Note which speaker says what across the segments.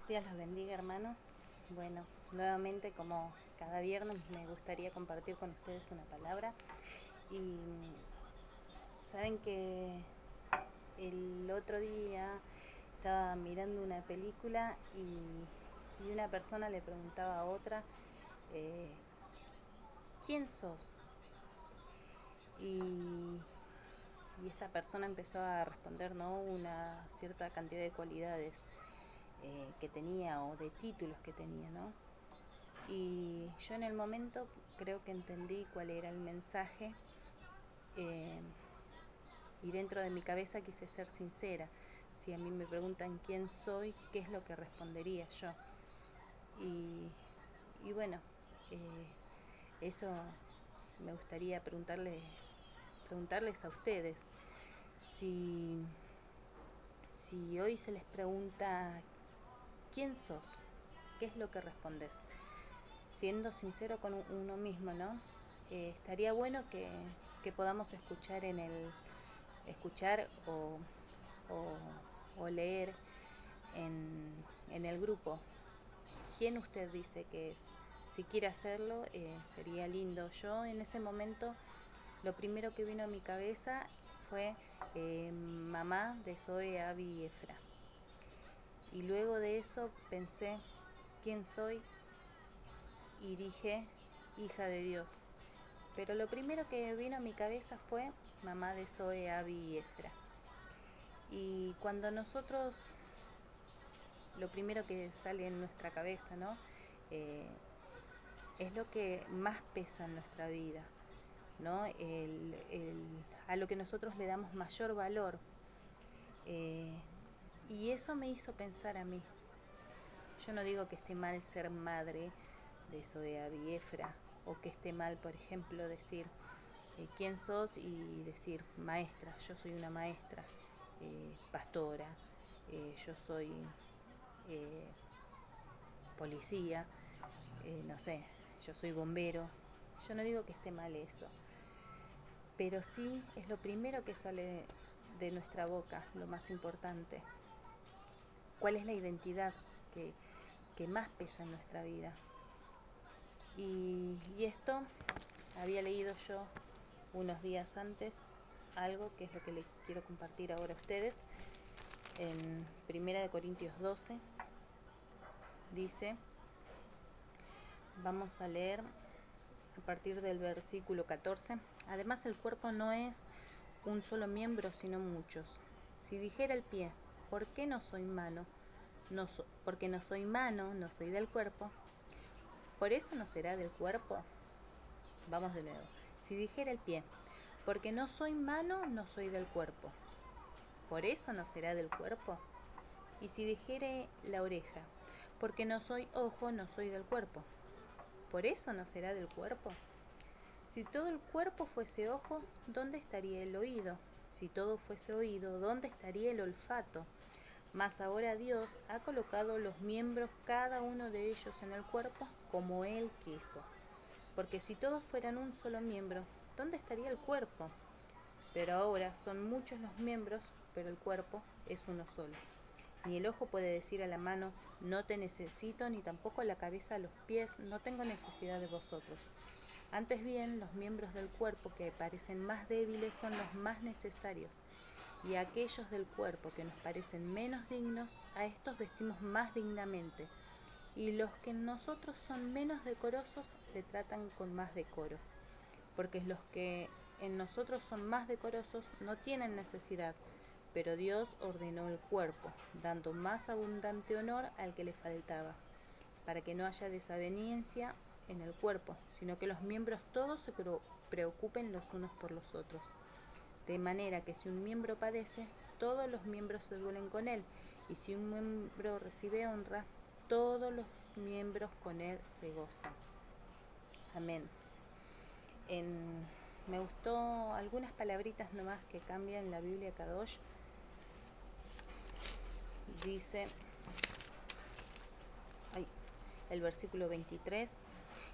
Speaker 1: Dios los bendiga, hermanos. Bueno, nuevamente como cada viernes me gustaría compartir con ustedes una palabra. Y saben que el otro día estaba mirando una película y una persona le preguntaba a otra, eh, ¿quién sos? Y esta persona empezó a responder, ¿no?, una cierta cantidad de cualidades que tenía, o de títulos que tenía, ¿no? Y yo en el momento creo que entendí cuál era el mensaje, eh, y dentro de mi cabeza quise ser sincera. Si a mí me preguntan quién soy, ¿qué es lo que respondería yo? Y, y bueno, eso me gustaría preguntarles a ustedes. Si hoy se les pregunta ¿quién sos?, ¿qué es lo que respondes? Siendo sincero con uno mismo, ¿no? Estaría bueno que podamos escuchar o leer en el grupo quién usted dice que es. Si quiere hacerlo, sería lindo. Yo en ese momento lo primero que vino a mi cabeza fue mamá de Zoe, Abby y Efra. Y luego de eso pensé quién soy y dije hija de Dios. Pero lo primero que vino a mi cabeza fue mamá de Zoe, Abby y Efra. Y cuando nosotros, lo primero que sale en nuestra cabeza, ¿no?, es lo que más pesa en nuestra vida, ¿no? A lo que nosotros le damos mayor valor. Y eso me hizo pensar a mí. Yo no digo que esté mal ser madre de Zoe, Abby y Efra, o que esté mal, por ejemplo, decir quién sos y decir maestra. Yo soy una maestra, pastora, yo soy eh, policía, no sé, yo soy bombero. Yo no digo que esté mal eso, pero sí es lo primero que sale de nuestra boca, lo más importante. ¿Cuál es la identidad que más pesa en nuestra vida? Y esto había leído yo unos días antes, algo que es lo que les quiero compartir ahora a ustedes. En 1 Corintios 12 dice, vamos a leer a partir del versículo 14. Además, el cuerpo no es un solo miembro, sino muchos. Si dijera el pie, ¿por qué no soy mano? Porque no soy mano, no soy del cuerpo. ¿Por eso no será del cuerpo? Vamos de nuevo. Si dijera el pie, porque no soy mano, no soy del cuerpo. ¿Por eso no será del cuerpo? Y si dijere la oreja, porque no soy ojo, no soy del cuerpo. ¿Por eso no será del cuerpo? Si todo el cuerpo fuese ojo, ¿dónde estaría el oído? Si todo fuese oído, ¿dónde estaría el olfato? Mas ahora Dios ha colocado los miembros, cada uno de ellos, en el cuerpo como Él quiso. Porque si todos fueran un solo miembro, ¿dónde estaría el cuerpo? Pero ahora son muchos los miembros, pero el cuerpo es uno solo. Ni el ojo puede decir a la mano, no te necesito, ni tampoco la cabeza a los pies, no tengo necesidad de vosotros. Antes bien, los miembros del cuerpo que parecen más débiles son los más necesarios, y a aquellos del cuerpo que nos parecen menos dignos, a estos vestimos más dignamente, y los que en nosotros son menos decorosos se tratan con más decoro, porque los que en nosotros son más decorosos no tienen necesidad, pero Dios ordenó el cuerpo, dando más abundante honor al que le faltaba, para que no haya desaveniencia en el cuerpo, sino que los miembros todos se preocupen los unos por los otros. De manera que si un miembro padece, todos los miembros se duelen con él, y si un miembro recibe honra, todos los miembros con él se gozan. Amén. Me gustó algunas palabritas nomás que cambian en la Biblia Kadosh. Dice el versículo 23,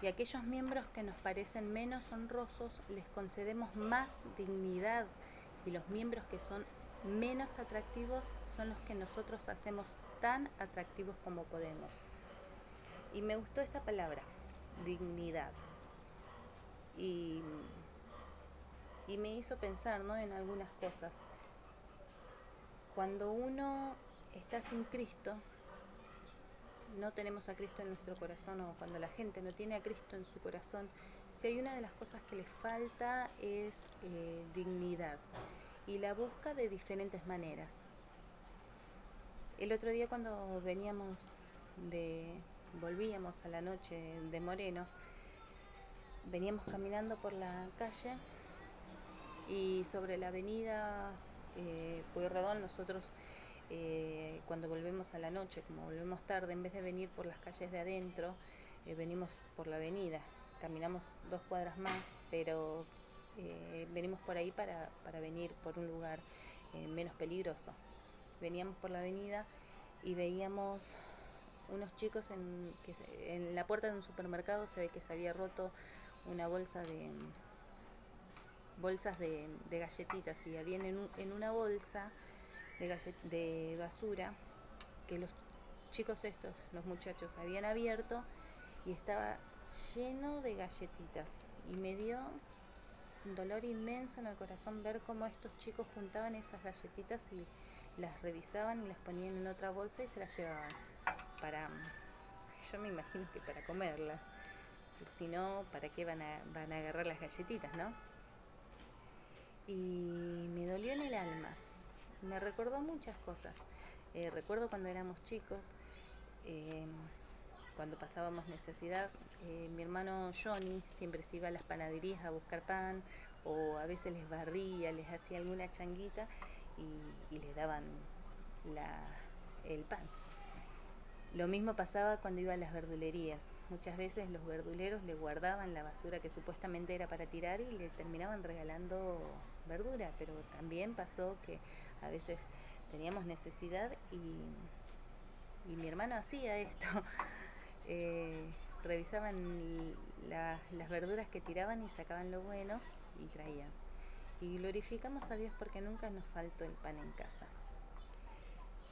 Speaker 1: y aquellos miembros que nos parecen menos honrosos les concedemos más dignidad, y los miembros que son menos atractivos son los que nosotros hacemos tan atractivos como podemos. Y me gustó esta palabra, dignidad. Y me hizo pensar, ¿no?, en algunas cosas. Cuando uno está sin Cristo, no tenemos a Cristo en nuestro corazón, o cuando la gente no tiene a Cristo en su corazón, si hay una de las cosas que les falta es dignidad, y la busca de diferentes maneras. El otro día cuando volvíamos a la noche de Moreno, veníamos caminando por la calle y sobre la avenida Pueyrredón nosotros cuando volvemos a la noche, como volvemos tarde, en vez de venir por las calles de adentro, venimos por la avenida. Caminamos 2 cuadras más, pero venimos por ahí para venir por un lugar menos peligroso. Veníamos por la avenida y veíamos unos chicos en la puerta de un supermercado. Se ve que se había roto una bolsas de galletitas, y había en una bolsa de basura que los chicos estos, los muchachos, habían abierto, y estaba lleno de galletitas, y me dio un dolor inmenso en el corazón ver cómo estos chicos juntaban esas galletitas y las revisaban y las ponían en otra bolsa y se las llevaban yo me imagino que para comerlas, si no, ¿para qué van a agarrar las galletitas, no? Y me dolió en el alma, me recordó muchas cosas. Recuerdo cuando éramos chicos, cuando pasábamos necesidad, mi hermano Johnny siempre se iba a las panaderías a buscar pan, o a veces les barría, les hacía alguna changuita y les daban el pan. Lo mismo pasaba cuando iba a las verdulerías. Muchas veces los verduleros le guardaban la basura que supuestamente era para tirar y le terminaban regalando verdura, pero también pasó que a veces teníamos necesidad y mi hermano hacía esto. Revisaban las verduras que tiraban y sacaban lo bueno y traían. Y glorificamos a Dios porque nunca nos faltó el pan en casa.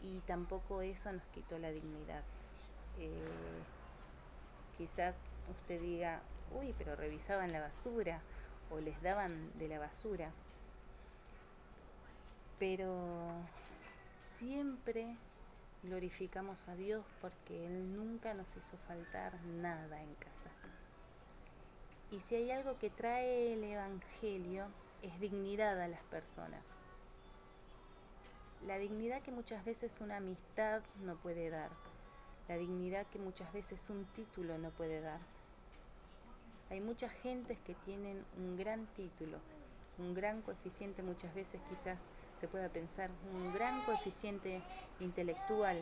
Speaker 1: Y tampoco eso nos quitó la dignidad. Quizás usted diga, uy, pero revisaban la basura o les daban de la basura. Pero siempre glorificamos a Dios porque Él nunca nos hizo faltar nada en casa. Y si hay algo que trae el Evangelio, es dignidad a las personas. La dignidad que muchas veces una amistad no puede dar. La dignidad que muchas veces un título no puede dar. Hay muchas gentes que tienen un gran título, un gran coeficiente, muchas veces quizás se pueda pensar, un gran coeficiente intelectual,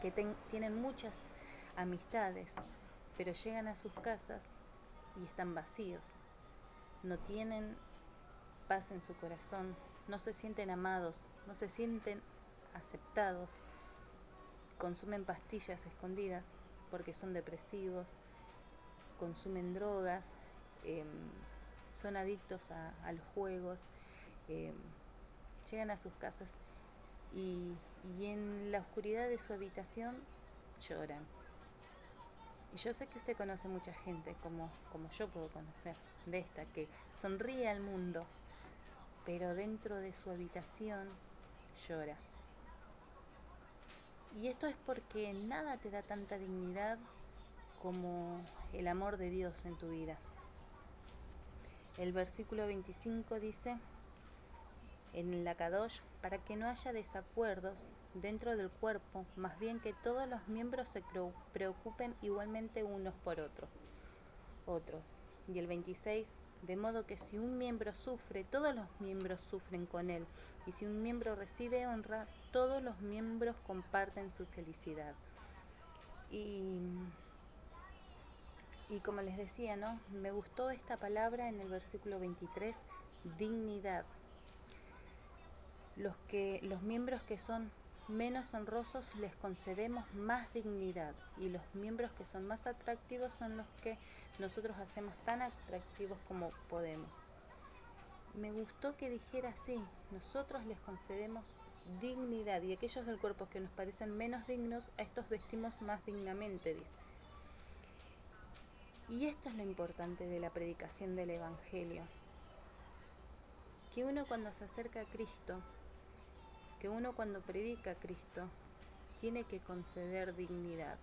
Speaker 1: que tienen muchas amistades, pero llegan a sus casas y están vacíos. No tienen paz en su corazón, no se sienten amados, no se sienten aceptados, consumen pastillas escondidas porque son depresivos, consumen drogas, son adictos a los juegos, llegan a sus casas y en la oscuridad de su habitación lloran. Y yo sé que usted conoce mucha gente, como yo puedo conocer, de esta, que sonríe al mundo, pero dentro de su habitación llora. Y esto es porque nada te da tanta dignidad como el amor de Dios en tu vida. El versículo 25 dice, en la Kadosh, para que no haya desacuerdos dentro del cuerpo, más bien que todos los miembros se preocupen igualmente unos por otros. Y el 26, de modo que si un miembro sufre, todos los miembros sufren con él, y si un miembro recibe honra, todos los miembros comparten su felicidad. Y como les decía, ¿no?, me gustó esta palabra en el versículo 23, dignidad. Los miembros que son menos honrosos les concedemos más dignidad, y los miembros que son más atractivos son los que nosotros hacemos tan atractivos como podemos. Me gustó que dijera así, nosotros les concedemos dignidad, y aquellos del cuerpo que nos parecen menos dignos, a estos vestimos más dignamente, dice. Y esto es lo importante de la predicación del Evangelio, que uno cuando se acerca a Cristo, que uno cuando predica a Cristo, tiene que conceder dignidad.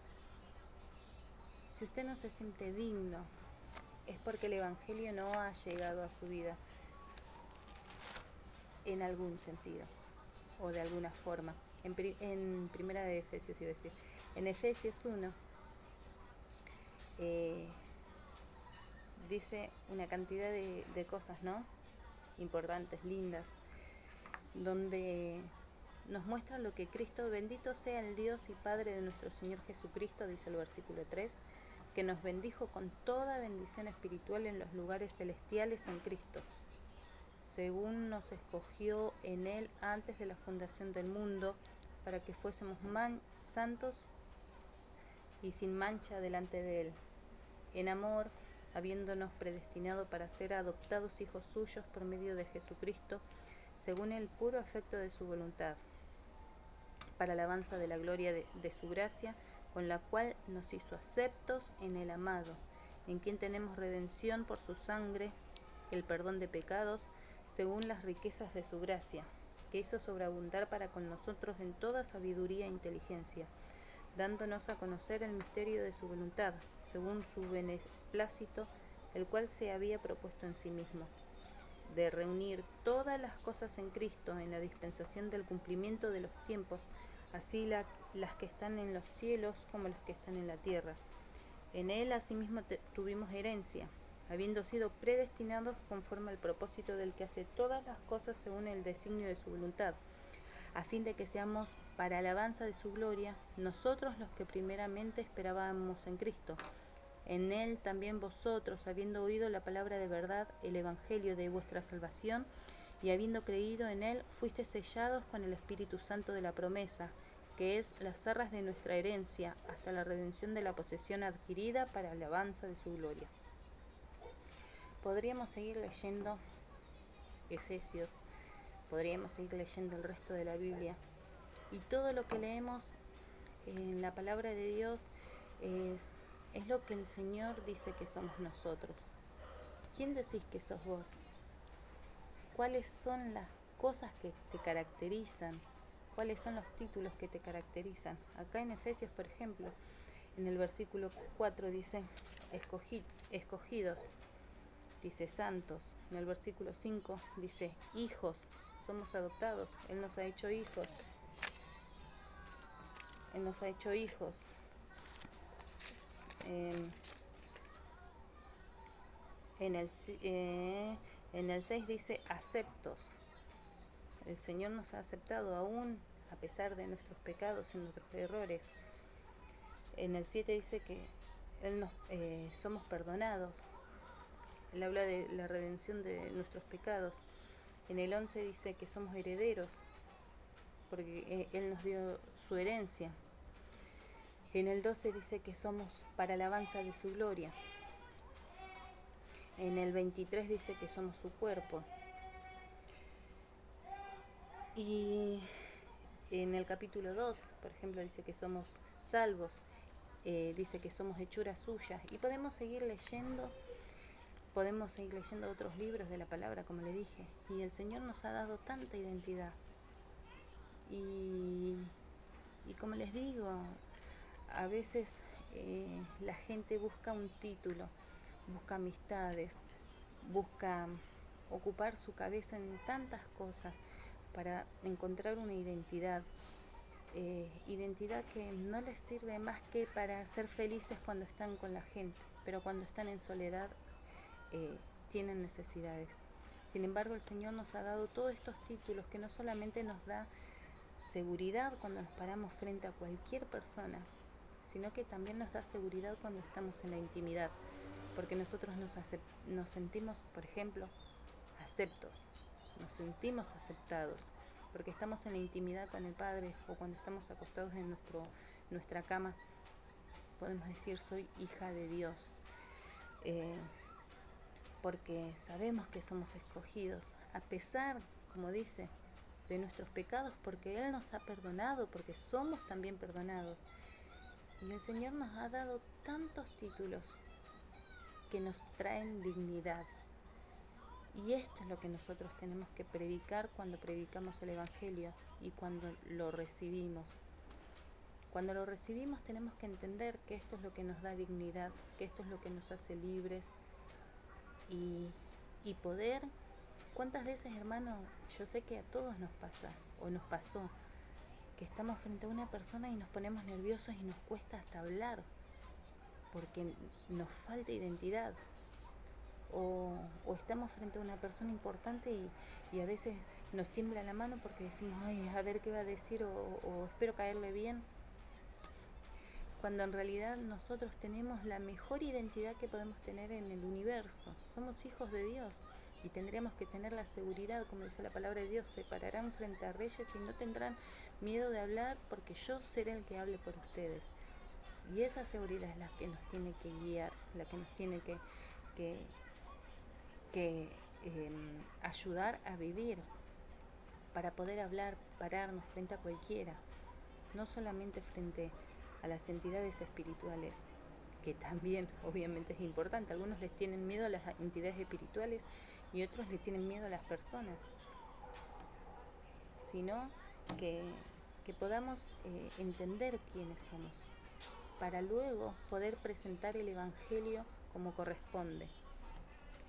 Speaker 1: Si usted no se siente digno, es porque el Evangelio no ha llegado a su vida en algún sentido o de alguna forma. En primera de Efesios, iba a decir, en Efesios 1, dice una cantidad de cosas, ¿no? Importantes, lindas, donde nos muestra lo que Cristo, bendito sea el Dios y Padre de nuestro Señor Jesucristo, dice el versículo 3, que nos bendijo con toda bendición espiritual en los lugares celestiales en Cristo, según nos escogió en Él antes de la fundación del mundo, para que fuésemos santos y sin mancha delante de Él, en amor, habiéndonos predestinado para ser adoptados hijos suyos por medio de Jesucristo, según el puro afecto de su voluntad, para alabanza de la gloria de su gracia, con la cual nos hizo aceptos en el amado, en quien tenemos redención por su sangre, el perdón de pecados, según las riquezas de su gracia, que hizo sobreabundar para con nosotros en toda sabiduría e inteligencia, dándonos a conocer el misterio de su voluntad, según su beneplácito, el cual se había propuesto en sí mismo, de reunir todas las cosas en Cristo en la dispensación del cumplimiento de los tiempos, así las que están en los cielos como las que están en la tierra. En Él asimismo tuvimos herencia, habiendo sido predestinados conforme al propósito del que hace todas las cosas según el designio de su voluntad, a fin de que seamos para alabanza de su gloria, nosotros los que primeramente esperábamos en Cristo. En Él también vosotros, habiendo oído la palabra de verdad, el Evangelio de vuestra salvación, y habiendo creído en Él, fuisteis sellados con el Espíritu Santo de la promesa, que es las arras de nuestra herencia, hasta la redención de la posesión adquirida para alabanza de su gloria. Podríamos seguir leyendo Efesios, podríamos seguir leyendo el resto de la Biblia, y todo lo que leemos en la palabra de Dios es lo que el Señor dice que somos nosotros. ¿Quién decís que sos vos? ¿Cuáles son las cosas que te caracterizan? ¿Cuáles son los títulos que te caracterizan? Acá en Efesios, por ejemplo, en el versículo 4 dice escogidos, dice santos. En el versículo 5 dice hijos, somos adoptados, Él nos ha hecho hijos. Él nos ha hecho hijos. En el 6 dice aceptos. El Señor nos ha aceptado aún a pesar de nuestros pecados y nuestros errores. En el 7 dice que somos perdonados. Él habla de la redención de nuestros pecados. En el 11 dice que somos herederos, porque Él nos dio su herencia. En el 12 dice que somos para alabanza de su gloria. En el 23 dice que somos su cuerpo. Y en el capítulo 2, por ejemplo, dice que somos salvos, dice que somos hechuras suyas. Y podemos seguir leyendo otros libros de la palabra, como le dije. Y el Señor nos ha dado tanta identidad. Y como les digo, a veces la gente busca un título, busca amistades, busca ocupar su cabeza en tantas cosas para encontrar una identidad que no les sirve más que para ser felices cuando están con la gente, pero cuando están en soledad tienen necesidades. Sin embargo, el Señor nos ha dado todos estos títulos que no solamente nos da seguridad cuando nos paramos frente a cualquier persona, sino que también nos da seguridad cuando estamos en la intimidad, porque nosotros nos sentimos, por ejemplo, aceptos, nos sentimos aceptados, porque estamos en la intimidad con el Padre, o cuando estamos acostados en nuestra cama, podemos decir soy hija de Dios, porque sabemos que somos escogidos, a pesar, como dice, de nuestros pecados, porque Él nos ha perdonado, porque somos también perdonados. Y el Señor nos ha dado tantos títulos que nos traen dignidad. Y esto es lo que nosotros tenemos que predicar cuando predicamos el Evangelio y cuando lo recibimos. Cuando lo recibimos tenemos que entender que esto es lo que nos da dignidad, que esto es lo que nos hace libres y poder. ¿Cuántas veces, hermano? Yo sé que a todos nos pasa o nos pasó que estamos frente a una persona y nos ponemos nerviosos y nos cuesta hasta hablar porque nos falta identidad. O estamos frente a una persona importante y a veces nos tiembla la mano porque decimos, ay, a ver qué va a decir o espero caerle bien. Cuando en realidad nosotros tenemos la mejor identidad que podemos tener en el universo. Somos hijos de Dios y tendríamos que tener la seguridad, como dice la palabra de Dios, se pararán frente a reyes y no tendrán miedo de hablar porque yo seré el que hable por ustedes. Y esa seguridad es la que nos tiene que guiar, la que nos tiene que ayudar a vivir, para poder hablar, pararnos frente a cualquiera, no solamente frente a las entidades espirituales, que también obviamente es importante. Algunos les tienen miedo a las entidades espirituales y otros les tienen miedo a las personas, sino que podamos entender quiénes somos, para luego poder presentar el Evangelio como corresponde.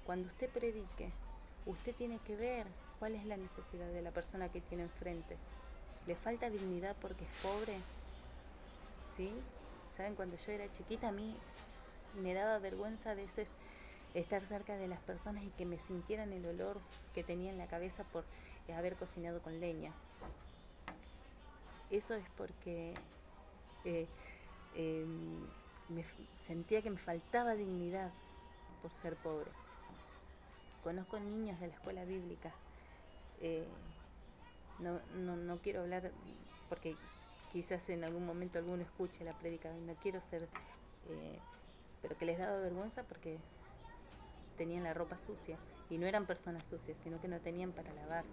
Speaker 1: Cuando usted predique, usted tiene que ver cuál es la necesidad de la persona que tiene enfrente. ¿Le falta dignidad porque es pobre? ¿Sí? ¿Saben? Cuando yo era chiquita a mí me daba vergüenza a veces estar cerca de las personas y que me sintieran el olor que tenía en la cabeza por haber cocinado con leña. Eso es porque me sentía que me faltaba dignidad por ser pobre. Conozco niños de la escuela bíblica, no quiero hablar porque quizás en algún momento alguno escuche la prédica, no quiero ser, pero que les daba vergüenza porque tenían la ropa sucia y no eran personas sucias, sino que no tenían para lavar.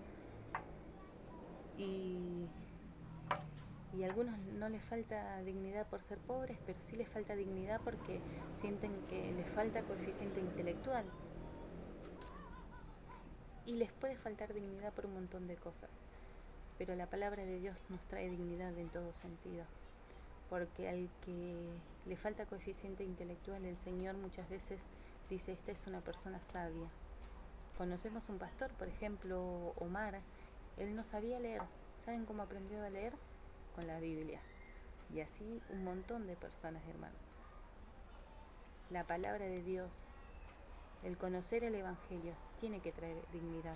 Speaker 1: Y a algunos no les falta dignidad por ser pobres, pero sí les falta dignidad porque sienten que les falta coeficiente intelectual. Y les puede faltar dignidad por un montón de cosas, pero la palabra de Dios nos trae dignidad en todo sentido, porque al que le falta coeficiente intelectual, el Señor muchas veces dice, esta es una persona sabia. Conocemos un pastor, por ejemplo, Omar, él no sabía leer. ¿Saben cómo aprendió a leer? Con la Biblia. Y así un montón de personas, hermanos. La palabra de Dios, el conocer el Evangelio, tiene que traer dignidad.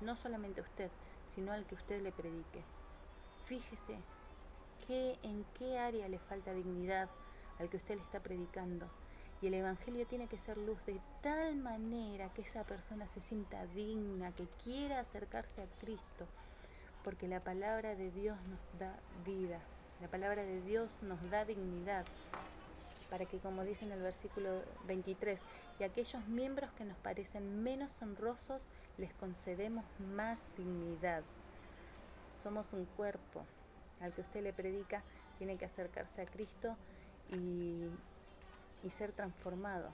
Speaker 1: No solamente a usted, sino al que usted le predique. Fíjese en qué área le falta dignidad al que usted le está predicando. Y el Evangelio tiene que ser luz de tal manera que esa persona se sienta digna, que quiera acercarse a Cristo, porque la palabra de Dios nos da vida, la palabra de Dios nos da dignidad, para que, como dice en el versículo 23, y aquellos miembros que nos parecen menos honrosos, les concedemos más dignidad. Somos un cuerpo. Al que usted le predica tiene que acercarse a Cristo y ser transformado,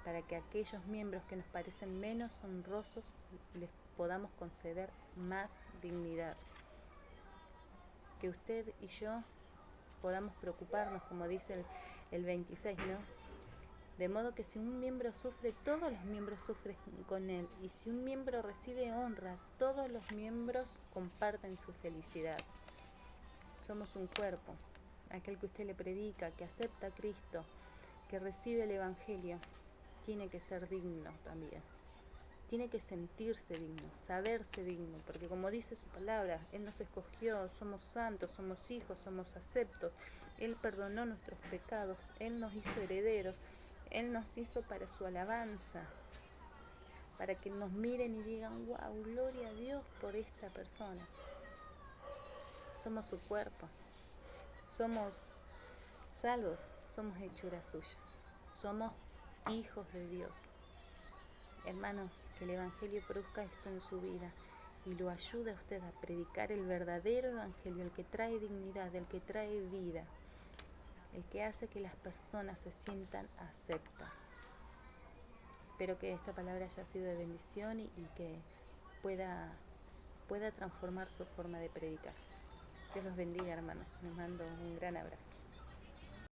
Speaker 1: para que aquellos miembros que nos parecen menos honrosos les podamos conceder más dignidad. Que usted y yo podamos preocuparnos, como dice el 26, ¿no? De modo que si un miembro sufre, todos los miembros sufren con él, y si un miembro recibe honra, todos los miembros comparten su felicidad. Somos un cuerpo. Aquel que usted le predica, que acepta a Cristo, que recibe el Evangelio, tiene que ser digno también. Tiene que sentirse digno, saberse digno, porque como dice su palabra, Él nos escogió, somos santos, somos hijos, somos aceptos. Él perdonó nuestros pecados, Él nos hizo herederos, Él nos hizo para su alabanza, para que nos miren y digan, wow, gloria a Dios por esta persona. Somos su cuerpo, somos salvos, somos hechura suya, somos hijos de Dios. Hermano, que el Evangelio produzca esto en su vida y lo ayude a usted a predicar el verdadero evangelio, el que trae dignidad, el que trae vida, el que hace que las personas se sientan aceptas. Espero que esta palabra haya sido de bendición y que pueda transformar su forma de predicar. Dios los bendiga, hermanos. Les mando un gran abrazo.